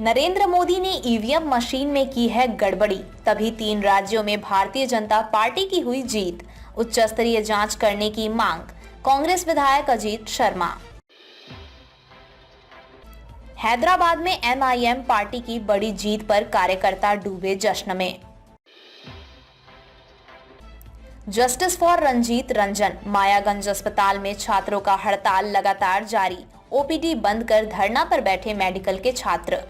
नरेंद्र मोदी ने EVM machine में की है गड़बड़ी, तभी 3 राज्यों में भारतीय जनता पार्टी की हुई जीत। उच्च स्तरीय जांच करने की मांग, कांग्रेस विधायक अजीत शर्मा। हैदराबाद में एमआईएम पार्टी की बड़ी जीत पर कार्यकर्ता डूबे जश्न में। जस्टिस फॉर रंजीत रंजन, मायागंज अस्पताल में छात्रों का हड़ताल लगातार जारी, ओपीडी बंद कर धरना पर बैठे मेडिकल के छात्र।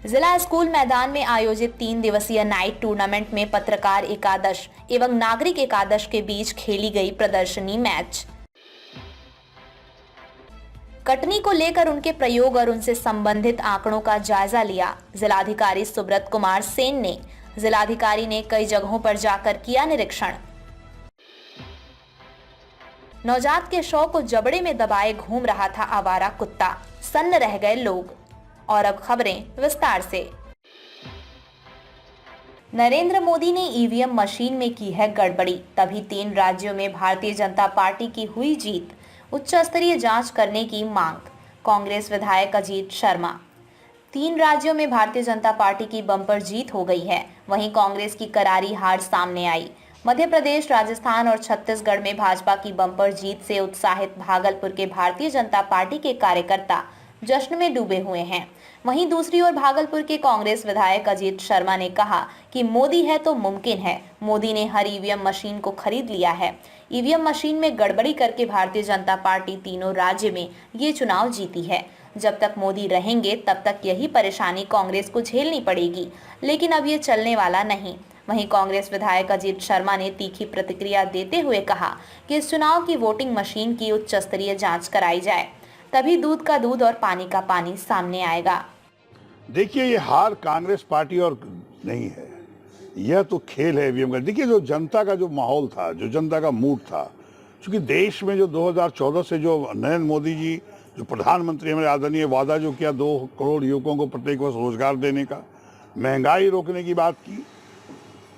जिला स्कूल मैदान में आयोजित 3 दिवसीय नाइट टूर्नामेंट में पत्रकार एकादश एवं नागरिक एकादश के बीच खेली गई प्रदर्शनी मैच। कटनी को लेकर उनके प्रयोग और उनसे संबंधित आंकड़ों का जायजा लिया। जिलाधिकारी सुब्रत कुमार सेन ने, जिलाधिकारी ने कई जगहों पर जाकर किया निरीक्षण। नवजात के शव को जबड़े में दबाए घूम रहा था आवारा कुत्ता, सन्न रह गए लोग। और अब खबरें विस्तार से। नरेंद्र मोदी ने ईवीएम मशीन में की है गड़बड़ी, तभी 3 राज्यों में भारतीय जनता पार्टी की हुई जीत। उच्च स्तरीय जांच करने की मांग, कांग्रेस विधायक अजीत शर्मा। 3 राज्यों में भारतीय जनता पार्टी की बम्पर जीत हो गई है, वहीं कांग्रेस की करारी हार सामने आई। मध्य प्रदेश, राजस्थान और छत्तीसगढ़ में भाजपा की बम्पर जीत से उत्साहित भागलपुर के भारतीय जनता पार्टी के कार्यकर्ता जश्न में डूबे हुए हैं। वहीं दूसरी ओर भागलपुर के कांग्रेस विधायक अजीत शर्मा ने कहा कि मोदी है तो मुमकिन है। मोदी ने हर ईवीएम मशीन को खरीद लिया है। ईवीएम मशीन में गड़बड़ी करके भारतीय जनता पार्टी तीनों राज्य में ये चुनाव जीती है। जब तक मोदी रहेंगे तब तक यही परेशानी कांग्रेस को झेलनी पड़ेगी, लेकिन अब ये चलने वाला नहीं। वहीं कांग्रेस विधायक अजीत शर्मा ने तीखी प्रतिक्रिया देते हुए कहा कि इस चुनाव की वोटिंग मशीन की उच्च स्तरीय जांच कराई जाए, तभी दूध का दूध और पानी का पानी सामने आएगा। देखिए, ये हार कांग्रेस पार्टी और नहीं है, यह तो खेल है ईवीएम का। देखिए, जो जनता का जो माहौल था, जो जनता का मूड था, क्योंकि देश में जो 2014 से जो नरेंद्र मोदी जी जो प्रधानमंत्री हमारे आदरणीय वादा जो किया 2 करोड़ युवकों को प्रत्येक वर्ष रोजगार देने का, महंगाई रोकने की बात की,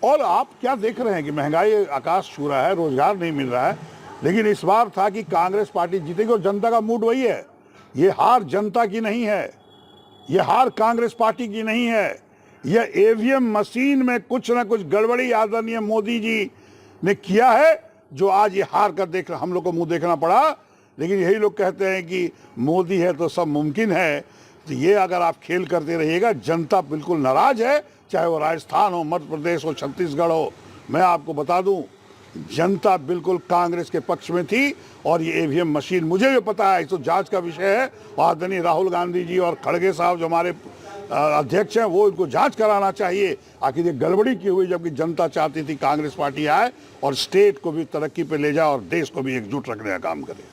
और आप क्या देख रहे हैं कि महंगाई आकाश छू रहा है, रोजगार नहीं मिल रहा है। लेकिन इस बार था कि कांग्रेस पार्टी जीतेगी और जनता का मूड वही है। ये हार जनता की नहीं है, ये हार कांग्रेस पार्टी की नहीं है। यह ईवीएम मशीन में कुछ ना कुछ गड़बड़ी आदरणीय मोदी जी ने किया है, जो आज ये हार कर देख हम लोग को मुंह देखना पड़ा। लेकिन यही लोग कहते हैं कि मोदी है तो सब मुमकिन है। तो ये अगर आप खेल करते रहिएगा, जनता बिल्कुल नाराज है, चाहे वो राजस्थान हो, मध्य प्रदेश हो, छत्तीसगढ़ हो। मैं आपको बता दूं, जनता बिल्कुल कांग्रेस के पक्ष में थी। और ये ईवीएम मशीन मुझे भी पता है, इसको जांच का विषय है। आदरणीय राहुल गांधी जी और खड़गे साहब जो हमारे अध्यक्ष हैं, वो इनको जांच कराना चाहिए। आखिर ये गड़बड़ी की हुई, जबकि जनता चाहती थी कांग्रेस पार्टी आए और स्टेट को भी तरक्की पे ले जाए और देश को भी एकजुट रखने का काम करे।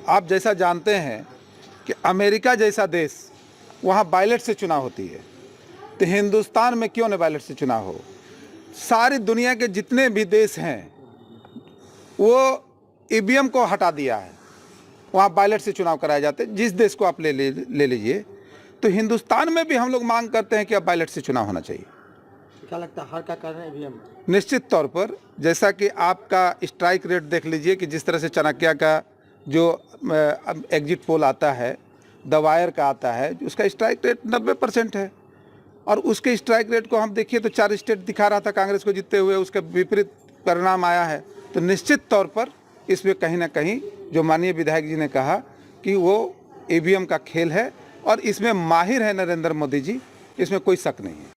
आप जैसा जानते हैं कि अमेरिका जैसा देश, वहाँ बैलेट से चुनाव होती है, तो हिंदुस्तान में क्यों न बैलेट से चुनाव हो। सारी दुनिया के जितने भी देश हैं वो ईवीएम को हटा दिया है, वहाँ बैलेट से चुनाव कराए जाते हैं। जिस देश को आप ले लीजिए, तो हिंदुस्तान में भी हम लोग मांग करते हैं कि अब बैलेट से चुनाव होना चाहिए। क्या लगता है हार का कारण ईवीएम? निश्चित तौर पर, जैसा कि आपका स्ट्राइक रेट देख लीजिए कि जिस तरह से चाणक्य का जो एग्जिट पोल आता है, द वायर का आता है, उसका स्ट्राइक रेट 90% है। और उसके स्ट्राइक रेट को हम देखिए तो 4 स्टेट दिखा रहा था कांग्रेस को जीतते हुए, उसका विपरीत परिणाम आया है। तो निश्चित तौर पर इसमें कहीं ना कहीं जो माननीय विधायक जी ने कहा कि वो ईवीएम का खेल है और इसमें माहिर है नरेंद्र मोदी जी, इसमें कोई शक नहीं है।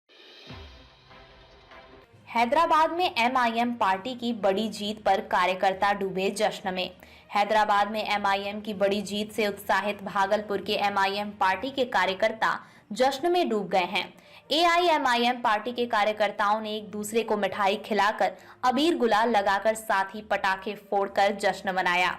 हैदराबाद में एमआईएम पार्टी की बड़ी जीत पर कार्यकर्ता डूबे जश्न में। हैदराबाद में एमआईएम की बड़ी जीत से उत्साहित भागलपुर के एमआईएम पार्टी के कार्यकर्ता जश्न में डूब गए हैं। एआईएमआईएम पार्टी के कार्यकर्ताओं ने एक दूसरे को मिठाई खिलाकर, अबीर गुलाल लगाकर, साथ ही पटाखे फोड़कर जश्न मनाया।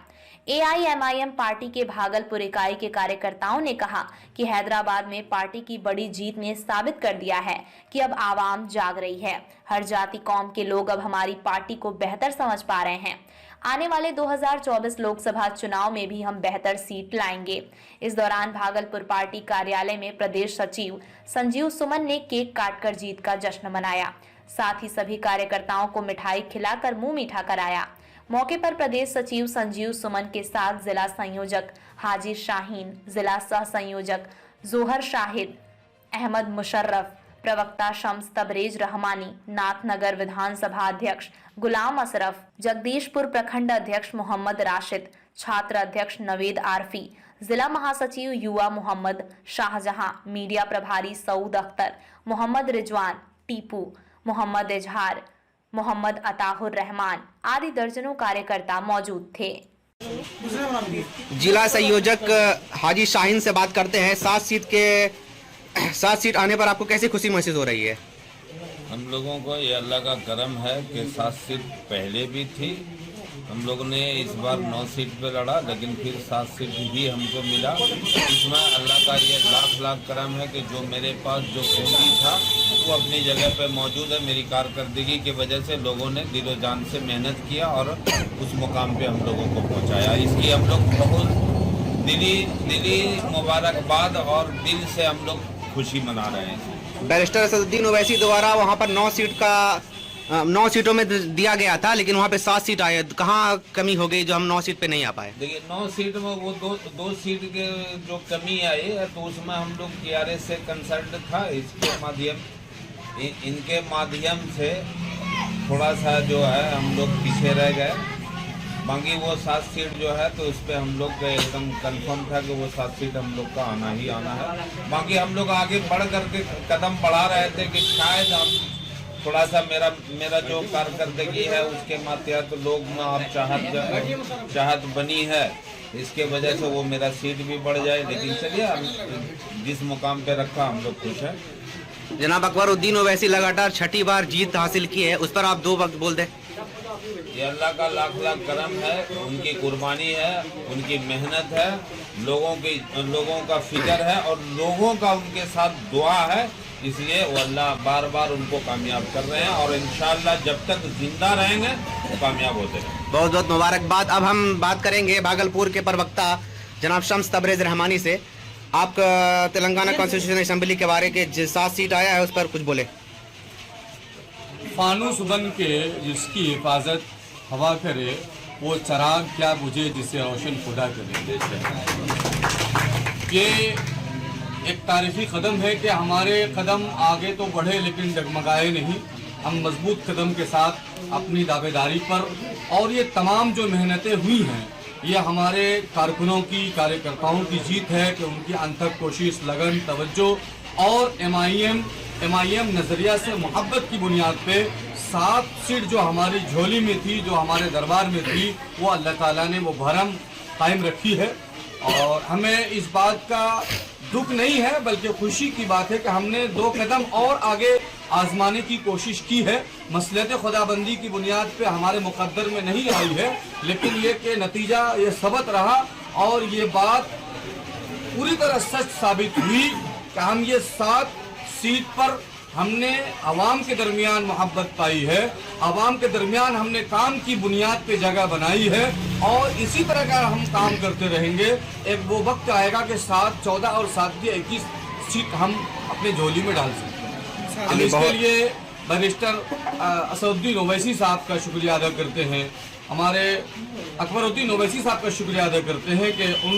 एआईएमआईएम पार्टी के भागलपुर इकाई के कार्यकर्ताओं ने कहा कि हैदराबाद में पार्टी की बड़ी जीत ने साबित कर दिया है कि अब आवाम जाग रही है। हर जाति कौम के लोग अब हमारी पार्टी को बेहतर समझ पा रहे हैं। आने वाले 2024 लोकसभा चुनाव में भी हम बेहतर सीट लाएंगे। इस दौरान भागलपुर पार्टी कार्यालय में प्रदेश सचिव संजीव सुमन ने केक काटकर जीत का जश्न मनाया। साथ ही सभी कार्यकर्ताओं को मिठाई खिलाकर मुंह मीठा कराया। मौके पर प्रदेश सचिव संजीव सुमन के साथ जिला संयोजक हाजी शाहीन, जिला सह संयोजक जोहर शाहिद, अहमद मुशर्रफ, प्रवक्ता शम्स तबरेज रहमानी, नाथनगर विधानसभा अध्यक्ष गुलाम अशरफ, जगदीशपुर प्रखंड अध्यक्ष मोहम्मद राशिद, छात्र अध्यक्ष नवेद आरफी, जिला महासचिव युवा मोहम्मद शाहजहां, मीडिया प्रभारी सऊद अख्तर, मोहम्मद रिजवान, टीपू, मोहम्मद इजहार, मोहम्मद अताहुर रहमान आदि दर्जनों कार्यकर्ता मौजूद थे। जिला संयोजक हाजी शाहीन से बात करते हैं। 7 सीट आने पर आपको कैसी खुशी महसूस हो रही है? हम लोगों को ये अल्लाह का करम है कि 7 सीट पहले भी थी। हम लोगों ने इस बार 9 सीट पे लड़ा, लेकिन फिर 7 सीट भी हमको मिला। इसमें अल्लाह का ये लाख लाख करम है कि जो मेरे पास जो पूंजी था वो अपनी जगह पे मौजूद है। मेरी कारकर्दगी की वजह से लोगों ने दिलो जान से मेहनत किया और उस मुकाम पे हम लोगों को पहुंचाया। इसकी हम लोग बहुत दिली मुबारकबाद और दिल से हम लोग खुशी मना रहे हैं। बैरिस्टर असदुद्दीन ओवैसी द्वारा वहां पर 9 सीटों में दिया गया था, लेकिन वहां पे 7 सीट आए। कहाँ कमी हो गई जो हम 9 सीट पे नहीं आ पाए? देखिए 9 सीट में वो दो सीट के जो कमी आई है तो उसमें हम लोग TRS से कंसल्ट था। इनके माध्यम से थोड़ा सा जो है हम लोग पीछे रह गए। बाकी वो 7 सीट जो है तो उस पर हम लोग का एकदम कंफर्म था कि वो 7 सीट हम लोग का आना ही आना है। बाकी हम लोग आगे बढ़ करके कदम बढ़ा रहे थे कि शायद हम थोड़ा सा मेरा जो कारकर्दगी है उसके माध्यम तो लोग में आप चाहत बनी है, इसके वजह से वो मेरा सीट भी बढ़ जाए। लेकिन चलिए जिस मुकाम पे रखा हम लोग खुश हैं। जनाब अकबरुद्दीन ओवैसी लगातार 6ठी बार जीत हासिल की है, उस पर आप 2 वक्त बोल दें। ये अल्लाह का लाख लाख करम है, उनकी कुर्बानी है, उनकी मेहनत है, लोगों का फिक्र है और लोगों का उनके साथ दुआ है। इसलिए वो अल्लाह बार बार उनको कामयाब कर रहे हैं और इंशाअल्लाह जब तक जिंदा रहेंगे तो कामयाब होते रहेंगे। बहुत बहुत मुबारकबाद। अब हम बात करेंगे भागलपुर के प्रवक्ता जनाब शम्स तबरेज रहमानी से। आप तेलंगाना कॉन्स्टिट्यूशन असेंबली के बारे के 7 सीट आया है उस पर कुछ बोले। फानूस बन के जिसकी हिफाजत हवा करे, वो चराग क्या बुझे जिसे रोशन खुदा करे। ये एक तारीखी कदम है कि हमारे कदम आगे तो बढ़े लेकिन डगमगाए नहीं। हम मजबूत कदम के साथ अपनी दावेदारी पर और ये तमाम जो मेहनतें हुई हैं ये हमारे कारकुनों की, कार्यकर्ताओं की जीत है कि उनकी अनथक कोशिश, लगन, तवज्जो और एमआईएम नज़रिया से मोहब्बत की बुनियाद पे 7 सीट जो हमारी झोली में थी, जो हमारे दरबार में थी, वो अल्लाह ताला ने वो भरम कायम रखी है। और हमें इस बात का दुख नहीं है बल्कि खुशी की बात है कि हमने 2 कदम और आगे आजमाने की कोशिश की है। मसलहत खुदाबंदी की बुनियाद पे हमारे मुकद्दर में नहीं आई है, लेकिन ये कि नतीजा ये सबत रहा और ये बात पूरी तरह सच साबित हुई कि हम ये 7 सीट पर हमने आवाम के दरमियान मोहब्बत पाई है, आवाम के दरमियान हमने काम की बुनियाद पे जगह बनाई है और इसी तरह का हम काम करते रहेंगे। एक वो वक्त आएगा कि 7, 14 और 7 की 21 सीट हम अपने झोली में डाल सकते हैं। हम इसके लिए बैरिस्टर असदुद्दीन ओवैसी साहब का शुक्रिया अदा करते हैं, हमारे अकबरुद्दीन ओवैसी साहब का शुक्रिया अदा करते हैं कि उन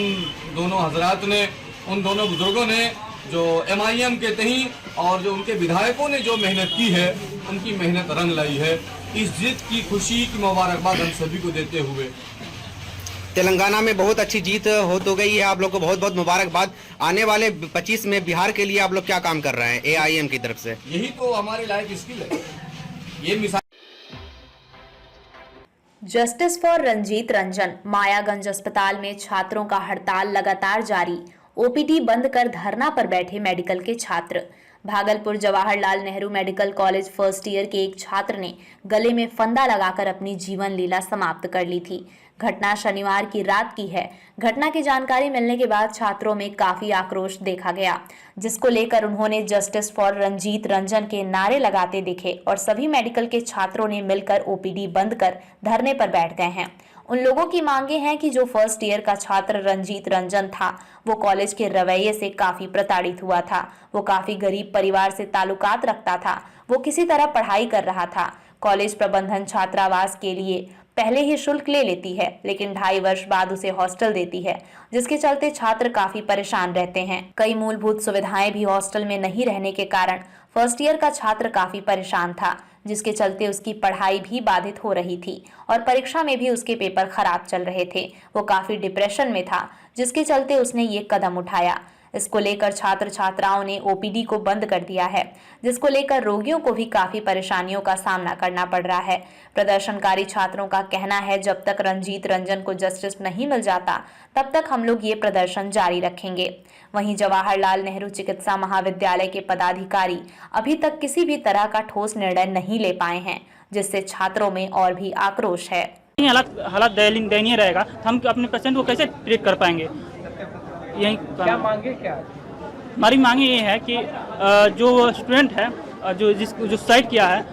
दोनों हजरात ने, उन दोनों बुजुर्गों ने जो एमआईएम के तहीं और जो उनके विधायकों ने जो मेहनत की है, उनकी मेहनत रंग लाई है। इस जीत की खुशी की मुबारकबाद हम सभी को देते हुए तेलंगाना में बहुत अच्छी जीत हो तो गई है, आप लोग को बहुत बहुत मुबारकबाद। आने वाले 25 में बिहार के लिए आप लोग क्या काम कर रहे हैं एआईएम की तरफ से? यही तो हमारी लाइफ स्किल है। ये मिसाल जस्टिस फॉर रंजीत रंजन। मायागंज अस्पताल में छात्रों का हड़ताल लगातार जारी। ओपीडी बंद कर धरना पर बैठे मेडिकल के छात्र। Bhagalpur Jawaharlal Nehru medical college first year के एक छात्र ने गले में फंदा लगाकर अपनी जीवन लीला समाप्त कर ली थी। घटना शनिवार की रात की है। घटना की जानकारी मिलने के बाद छात्रों में काफी आक्रोश देखा गया, जिसको लेकर उन्होंने जस्टिस फॉर रंजीत रंजन के नारे लगाते दिखे और सभी मेडिकल के छात्रों ने मिलकर ओपीडी बंद कर धरने पर बैठ गए हैं। उन लोगों की मांगे हैं कि जो फर्स्ट ईयर का छात्र रंजीत रंजन था, वो कॉलेज के रवैये से काफी प्रताड़ित हुआ था। वो काफी गरीब परिवार से ताल्लुकात रखता था। वो किसी तरह पढ़ाई कर रहा था। कॉलेज प्रबंधन छात्रावास के लिए पहले ही शुल्क ले लेती है, लेकिन 2.5 वर्ष बाद उसे हॉस्टल देती है, जिसके चलते छात्र काफी परेशान रहते हैं। कई मूलभूत सुविधाएं भी हॉस्टल में नहीं रहने के कारण फर्स्ट ईयर का छात्र काफी परेशान था, जिसके चलते उसकी पढ़ाई भी बाधित हो रही थी और परीक्षा में भी उसके पेपर खराब चल रहे थे। वो काफी डिप्रेशन में था, जिसके चलते उसने ये कदम उठाया। इसको लेकर छात्र छात्राओं ने ओपीडी को बंद कर दिया है, जिसको लेकर रोगियों को भी काफी परेशानियों का सामना करना पड़ रहा है। प्रदर्शनकारी छात्रों का कहना है, जब तक रंजीत रंजन को जस्टिस नहीं मिल जाता तब तक हम लोग ये प्रदर्शन जारी रखेंगे। वहीं जवाहरलाल नेहरू चिकित्सा महाविद्यालय के पदाधिकारी अभी तक किसी भी तरह का ठोस निर्णय नहीं ले पाए हैं, जिससे छात्रों में और भी आक्रोश है। हालात दयनीय रहेगा तो हम अपने पेशेंट को कैसे ट्रीट कर पाएंगे। यही क्या मांगे, क्या हमारी मांगे ये है कि जो स्टूडेंट है जो सुसाइड किया है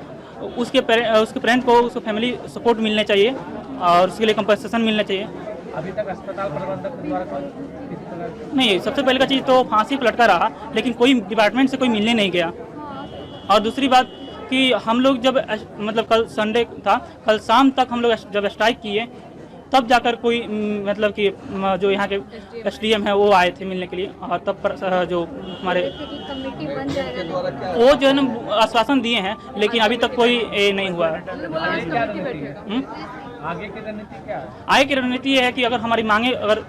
उसके पेरेंट को उसको फैमिली सपोर्ट मिलना चाहिए और उसके लिए कंपनसेशन मिलना चाहिए। अभी तक अस्पताल प्रबंधक द्वारा नहीं, सबसे पहले का चीज़ तो फांसी पर लटका रहा, लेकिन कोई डिपार्टमेंट से कोई मिलने नहीं गया। और दूसरी बात कि हम लोग जब मतलब कल संडे था, कल शाम तक हम लोग जब स्ट्राइक किए तब जाकर कोई मतलब कि जो यहाँ के एसडीएम है वो आए थे मिलने के लिए, और तब पर जो हमारे वो जो है ना आश्वासन दिए हैं, लेकिन अभी तक कोई नहीं हुआ है। आगे की रणनीति क्या है? आगे की रणनीति ये है कि अगर हमारी मांगे अगर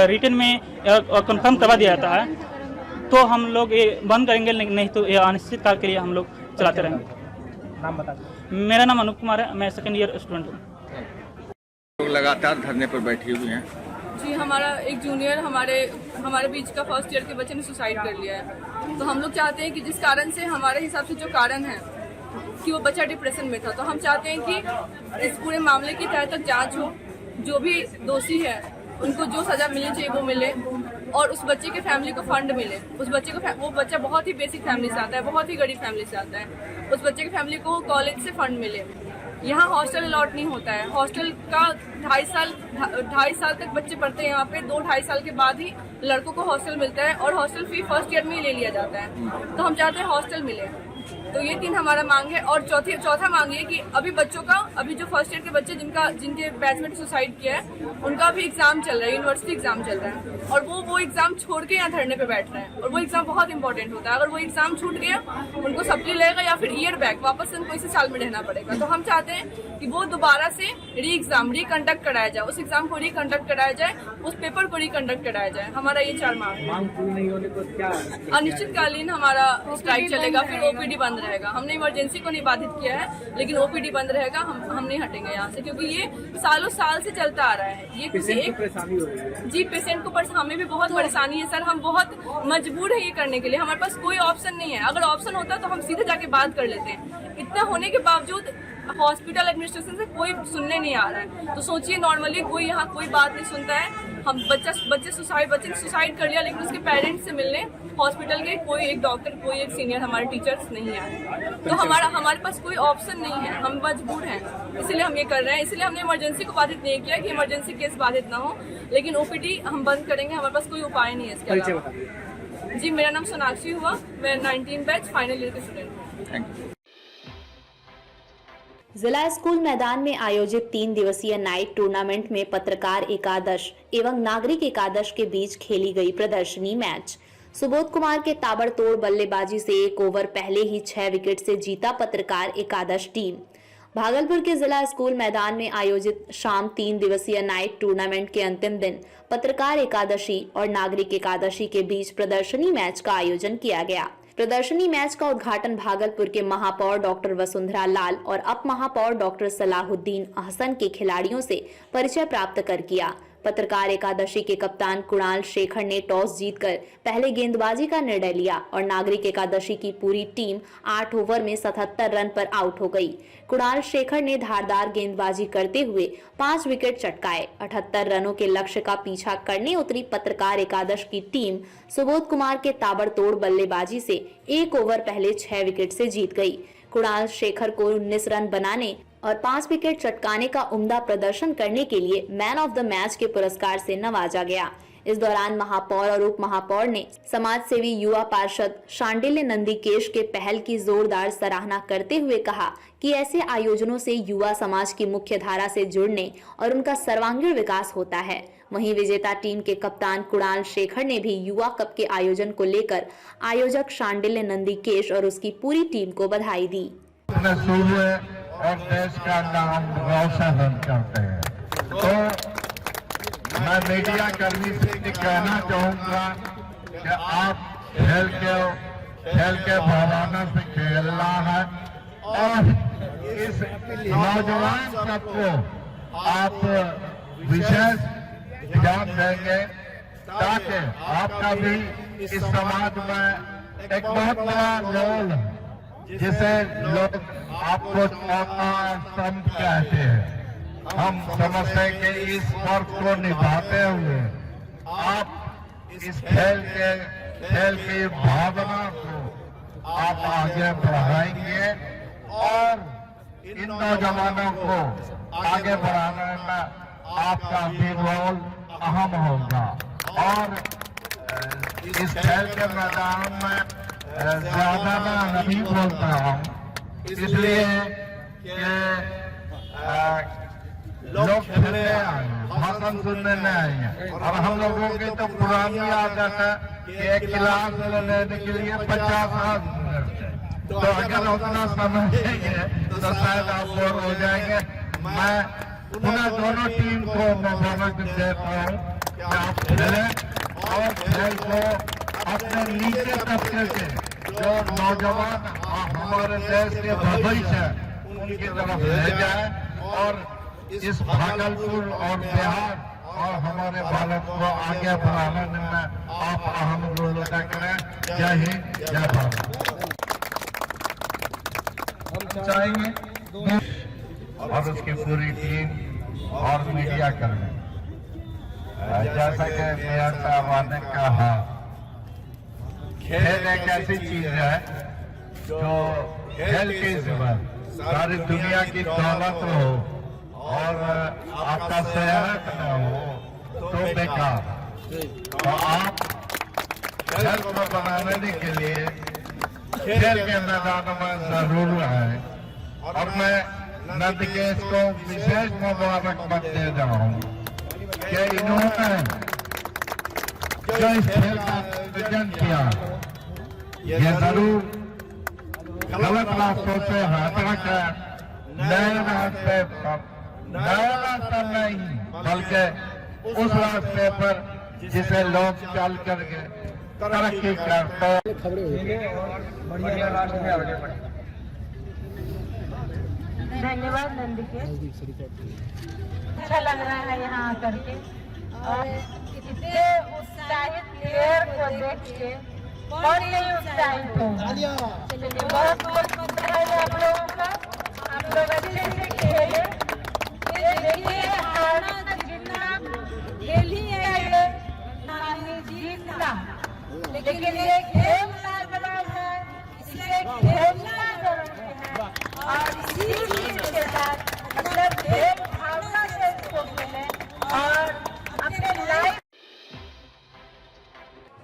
रिटर्न में कंफर्म करवा दिया जाता है तो हम लोग ये बंद करेंगे, नहीं तो ये अनिश्चित काल के लिए हम लोग चलाते रहेंगे। नाम बता दीजिए। मेरा नाम अनूप कुमार है, मैं सेकेंड ईयर स्टूडेंट हूँ। लोग लगातार धरने पर बैठी हुई हैं। जी, हमारा एक जूनियर हमारे बीच का फर्स्ट ईयर के बच्चे ने सुसाइड कर लिया है। तो हम लोग चाहते हैं कि जिस कारण से हमारे हिसाब से जो कारण है कि वो बच्चा डिप्रेशन में था, तो हम चाहते हैं कि इस पूरे मामले की तह तक जांच हो, जो भी दोषी है उनको जो सजा मिलनी चाहिए वो मिले और उस बच्चे के फैमिली को फंड मिले। उस बच्चे को वो बच्चा बहुत ही बेसिक फैमिली से आता है, बहुत ही गरीब फैमिली से आता है। उस बच्चे की फैमिली को कॉलेज से फंड मिले। यहाँ हॉस्टल अलॉट नहीं होता है। हॉस्टल का 2.5 साल तक बच्चे पढ़ते हैं यहाँ पे। 2-2.5 साल के बाद ही लड़कों को हॉस्टल मिलता है और हॉस्टल फी फर्स्ट ईयर में ही ले लिया जाता है। तो हम चाहते हैं हॉस्टल मिले। तो ये 3 हमारा मांग है। और चौथा मांग ये कि अभी जो फर्स्ट ईयर के बच्चे जिनके बैचमेट सुसाइड किया है उनका भी एग्जाम चल रहा है, यूनिवर्सिटी एग्जाम चल रहा है, और वो एग्जाम छोड़ के यहाँ धरने पे बैठ रहे हैं। और वो एग्जाम बहुत इंपॉर्टेंट होता है। अगर वो एग्जाम छूट गया उनको सप्ली लगेगा या फिर ईयर बैक वापस से उनको इसी साल में रहना पड़ेगा। तो हम चाहते हैं कि वो दोबारा से रिकंडक्ट कराया जाए, उस एग्जाम को रिकंडक्ट कराया जाए, उस पेपर को रिकंडक्ट कराया जाए। हमारा ये 4 मांग पूरी नहीं होने को क्या अनिश्चितकालीन हमारा स्ट्राइक चलेगा, फिर ओपीडी बंद रहेगा। हमने इमरजेंसी को नहीं बाधित किया है, लेकिन ओपीडी बंद रहेगा। हम नहीं हटेंगे यहाँ से, क्योंकि ये सालों साल से चलता आ रहा है। ये किसी एक परेशानी हो रही है। जी, पेशेंट को हमें भी बहुत परेशानी है सर। हम बहुत मजबूर है ये करने के लिए। हमारे पास कोई ऑप्शन नहीं है। अगर ऑप्शन होता तो हम सीधे जाके बात कर लेते हैं। इतना होने के बावजूद हॉस्पिटल एडमिनिस्ट्रेशन से कोई सुनने नहीं आ रहा है। तो सोचिए, नॉर्मली कोई यहाँ कोई बात नहीं सुनता है। हम बच्चे ने सुसाइड कर लिया, लेकिन उसके पेरेंट्स से मिलने हॉस्पिटल के कोई एक डॉक्टर, कोई एक सीनियर हमारे टीचर्स नहीं आए। तो हमारे पास कोई ऑप्शन नहीं है। हम मजबूर हैं, इसलिए हम ये कर रहे हैं। इसलिए हमने इमरजेंसी को बाधित नहीं किया कि इमरजेंसी केस बाधित ना हो, लेकिन ओपीडी हम बंद करेंगे। हमारे पास कोई उपाय नहीं है इसके अलावा। जी, मेरा नाम सोनाक्षी हुआ, मैं 19 बैच फाइनल ईयर की स्टूडेंट हूँ। Thank you. जिला स्कूल मैदान में आयोजित 3 दिवसीय नाइट टूर्नामेंट में पत्रकार एकादश एवं नागरिक एकादश के बीच खेली गई प्रदर्शनी मैच। सुबोध कुमार के ताबड़तोड़ बल्लेबाजी से 1 ओवर पहले ही 6 विकेट से जीता पत्रकार एकादश टीम। भागलपुर के जिला स्कूल मैदान में आयोजित शाम 3 दिवसीय नाइट टूर्नामेंट के अंतिम दिन पत्रकार एकादशी और नागरिक एकादशी के बीच प्रदर्शनी मैच का आयोजन किया गया। प्रदर्शनी मैच का उद्घाटन भागलपुर के महापौर डॉक्टर वसुंधरा लाल और अप महापौर डॉक्टर सलाहुद्दीन अहसन के खिलाड़ियों से परिचय प्राप्त कर किया। पत्रकार एकादशी के कप्तान कुणाल शेखर ने टॉस जीतकर पहले गेंदबाजी का निर्णय लिया और नागरिक एकादशी की पूरी टीम 8 ओवर में 77 रन पर आउट हो गई। कुणाल शेखर ने धारदार गेंदबाजी करते हुए 5 विकेट चटकाए। 78 रनों के लक्ष्य का पीछा करने उतरी पत्रकार एकादश की टीम सुबोध कुमार के ताबड़तोड़ बल्लेबाजी से 1 ओवर पहले 6 विकेट से जीत गई। कुणाल शेखर को 19 रन बनाने और 5 विकेट चटकाने का उम्दा प्रदर्शन करने के लिए मैन ऑफ द मैच के पुरस्कार से नवाजा गया। इस दौरान महापौर और उप महापौर ने समाज सेवी युवा पार्षद शांडिल्य नंदीकेश के पहल की जोरदार सराहना करते हुए कहा कि ऐसे आयोजनों से युवा समाज की मुख्य धारा से जुड़ने और उनका सर्वांगीण विकास होता है। वहीं विजेता टीम के कप्तान कुणाल शेखर ने भी युवा कप के आयोजन को लेकर आयोजक शांडिल्य नंदीकेश और उसकी पूरी टीम को बधाई दी। और देश का नाम रोशन करते हैं, तो मैं मीडिया कर्मी से कहना चाहूँगा कि आप खेल के भावना से खेलना है और इस नौजवान सबको आप विशेष ध्यान देंगे ताकि आपका भी इस समाज में एक बहुत बड़ा रोल, जिसे लोग आपको संत कहते हैं, हम समझते हैं कि इस फर्क को निभाते हुए आप इस खेल की भावना को आप आगे बढ़ाएंगे और इन नौजवानों को आगे बढ़ाने में आपका भी रोल अहम होगा। और इस खेल के मैदान में ज्यादा मैं नहीं बोलता हूँ, इसलिए कि लोग खेलने आए, भाषण सुनने नहीं आए और हम लोगों की तो पुरानी आदत है कि एक गिलास लेने के लिए 50 मिनट, तो अगर उतना समय देंगे तो शायद आप बोर हो जाएंगे। मैं पुनः दोनों टीम को मौका देता हूँ कि आप खेलें और खेल को अपने नीचे तबके के जो नौजवान हमारे देश के भविष्य है उनकी तरफ ले जाए और इस भागलपुर और बिहार और हमारे भारत को आगे बढ़ाने में आप अहम रोल अदा करें। जय हिंद, जय भारत। हम चाहेंगे और उसकी पूरी टीम और मीडिया कर्मी, जैसा कि मेयर साहब ने कहा, खेल एक ऐसी चीज है जो खेल के सिवा सारी दुनिया की दौलत हो और आपका सेहत न हो तो बेकार। तो आप खेल को बनाने के लिए खेल के मैदान में जरूर आए और मैं नंदकेश को विशेष मुबारकबाद दे रहा हूँ कि इन्होंने जो इस खेल का आयोजन किया, ये जरूर गलत रास्तों से हटा कर नए रास्ता नहीं बल्कि उस रास्ते पर जिसे लोग चल करके तरक्की करते हैं। धन्यवाद नंदकेश, अच्छा लग रहा है यहाँ आकर के और इतने उत्साहित प्लेयर को देख के कौन नहीं उत्साहित होगा। बहुत बहुत बधाई आप लोगों का, आप लोग अच्छे से खेले। ये देखिए हारना जीतना खेल ही है, ये हारना जीतना, लेकिन ये खेल लाजवाब है, इसलिए खेलना जरूरी है और इसी के साथ मतलब खेल भावना से इसको खेलें और अपने लाइफ।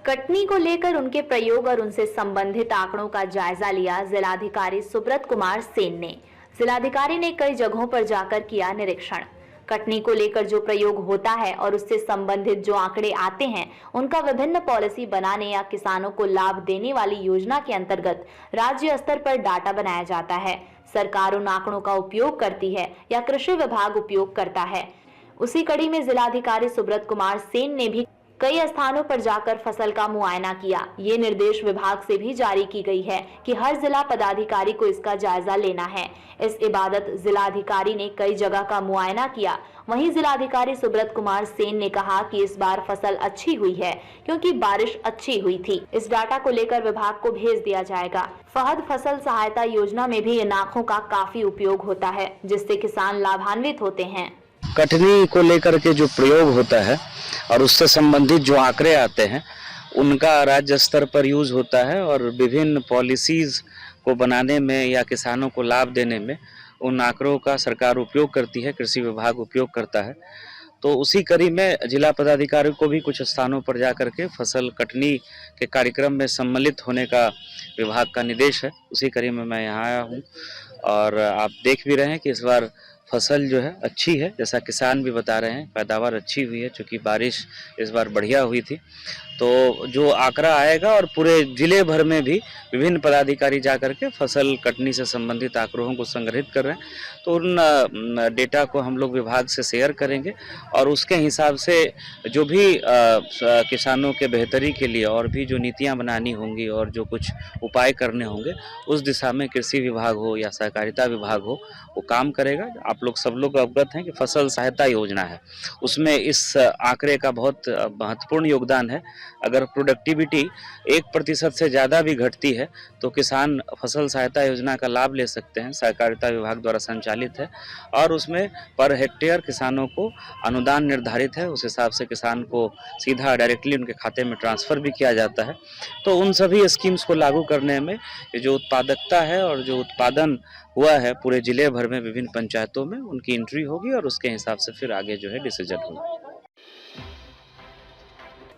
कटनी को लेकर उनके प्रयोग और उनसे संबंधित आंकड़ों का जायजा लिया जिलाधिकारी सुब्रत कुमार सेन ने। जिलाधिकारी ने कई जगहों पर जाकर किया निरीक्षण। कटनी को लेकर जो प्रयोग होता है और उससे संबंधित जो आंकड़े आते हैं, उनका विभिन्न पॉलिसी बनाने या किसानों को लाभ देने वाली योजना के अंतर्गत राज्य स्तर पर डाटा बनाया जाता है। सरकार उन आंकड़ों का उपयोग करती है या कृषि विभाग उपयोग करता है। उसी कड़ी में जिलाधिकारी सुब्रत कुमार सेन ने भी कई स्थानों पर जाकर फसल का मुआयना किया। ये निर्देश विभाग से भी जारी की गई है कि हर जिला पदाधिकारी को इसका जायजा लेना है। इस इबादत जिलाधिकारी ने कई जगह का मुआयना किया। वहीं जिलाधिकारी सुब्रत कुमार सेन ने कहा कि इस बार फसल अच्छी हुई है क्योंकि बारिश अच्छी हुई थी। इस डाटा को लेकर विभाग को भेज दिया जाएगा। फहद फसल सहायता योजना में भी इन आंकड़ों का काफी उपयोग होता है, जिससे किसान लाभान्वित होते हैं। कटनी को लेकर के जो प्रयोग होता है और उससे संबंधित जो आंकड़े आते हैं, उनका राज्य स्तर पर यूज होता है और विभिन्न पॉलिसीज को बनाने में या किसानों को लाभ देने में उन आंकड़ों का सरकार उपयोग करती है, कृषि विभाग उपयोग करता है। तो उसी कड़ी में जिला पदाधिकारी को भी कुछ स्थानों पर जाकर के फसल कटनी के कार्यक्रम में सम्मिलित होने का विभाग का निर्देश है। उसी कड़ी में मैं यहाँ आया हूँ और आप देख भी रहे हैं कि इस बार फसल जो है अच्छी है, जैसा किसान भी बता रहे हैं पैदावार अच्छी हुई है, क्योंकि बारिश इस बार बढ़िया हुई थी। तो जो आंकड़ा आएगा और पूरे जिले भर में भी विभिन्न पदाधिकारी जाकर के फसल कटनी से संबंधित आंकड़ों को संग्रहित कर रहे हैं, तो उन डेटा को हम लोग विभाग से शेयर करेंगे और उसके हिसाब से जो भी किसानों के बेहतरी के लिए और भी जो नीतियां बनानी होंगी और जो कुछ उपाय करने होंगे उस दिशा में कृषि विभाग हो या सहकारिता विभाग हो वो काम करेगा। आप लोग सब लोग अवगत हैं कि फसल सहायता योजना है, उसमें इस आंकड़े का बहुत महत्वपूर्ण योगदान है। अगर प्रोडक्टिविटी 1% से ज़्यादा भी घटती है तो किसान फसल सहायता योजना का लाभ ले सकते हैं। सहकारिता विभाग द्वारा संचालित है और उसमें पर हेक्टेयर किसानों को अनुदान निर्धारित है, उस हिसाब से किसान को सीधा डायरेक्टली उनके खाते में ट्रांसफ़र भी किया जाता है। तो उन सभी स्कीम्स को लागू करने में जो उत्पादकता है और जो उत्पादन हुआ है पूरे जिले भर में विभिन्न पंचायतों में, उनकी एंट्री होगी और उसके हिसाब से फिर आगे जो है डिसीजन होगा।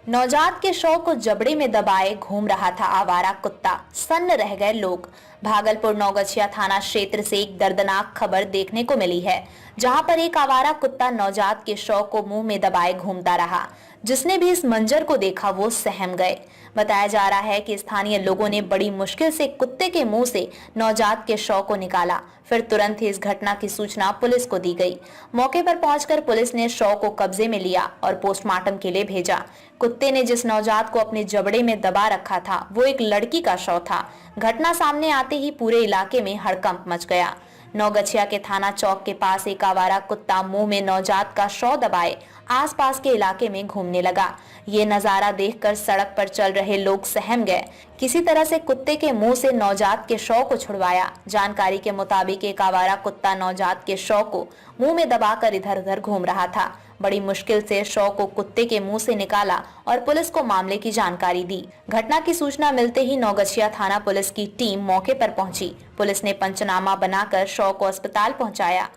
नवजात के शव को जबड़े में दबाए घूम रहा था आवारा कुत्ता, सन्न रह गए लोग। भागलपुर नौगछिया थाना क्षेत्र से एक दर्दनाक खबर देखने को मिली है, जहां पर एक आवारा कुत्ता नवजात के शव को मुंह में दबाए घूमता रहा। जिसने भी इस मंजर को देखा वो सहम गए। बताया जा रहा है कि स्थानीय लोगों ने बड़ी मुश्किल से कुत्ते के मुंह से नवजात के शव को निकाला। फिर तुरंत ही इस घटना की सूचना पुलिस को दी गई। मौके पर पहुंचकर पुलिस ने शव को कब्जे में लिया और पोस्टमार्टम के लिए भेजा। कुत्ते ने जिस नवजात को अपने जबड़े में दबा रखा था वो एक लड़की का शव था। घटना सामने आते ही पूरे इलाके में हड़कंप मच गया। नौगछिया के थाना चौक के पास एक आवारा कुत्ता मुंह में नवजात का शव दबाए आसपास के इलाके में घूमने लगा। ये नजारा देखकर सड़क पर चल रहे लोग सहम गए। किसी तरह से कुत्ते के मुंह से नवजात के शव को छुड़वाया। जानकारी के मुताबिक एक आवारा कुत्ता नवजात के शव को मुंह में दबाकर इधर उधर घूम रहा था। बड़ी मुश्किल से शव को कुत्ते के मुंह से निकाला और पुलिस को मामले की जानकारी दी। घटना की सूचना मिलते ही नौगछिया थाना पुलिस की टीम मौके पर पहुंची। पुलिस ने पंचनामा बनाकर शव को अस्पताल पहुंचाया।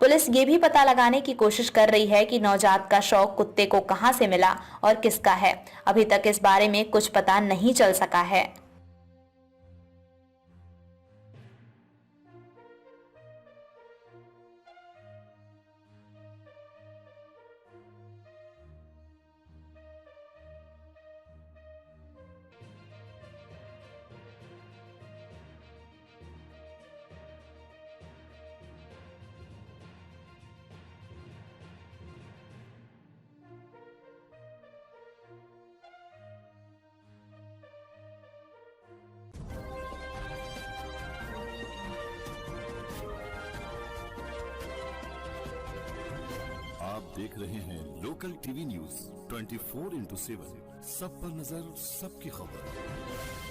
पुलिस ये भी पता लगाने की कोशिश कर रही है कि नवजात का शव कुत्ते को कहां से मिला और किसका है। अभी तक इस बारे में कुछ पता नहीं चल सका है। आप देख रहे हैं लोकल टीवी न्यूज 24/7, सब पर नजर, सबकी खबर।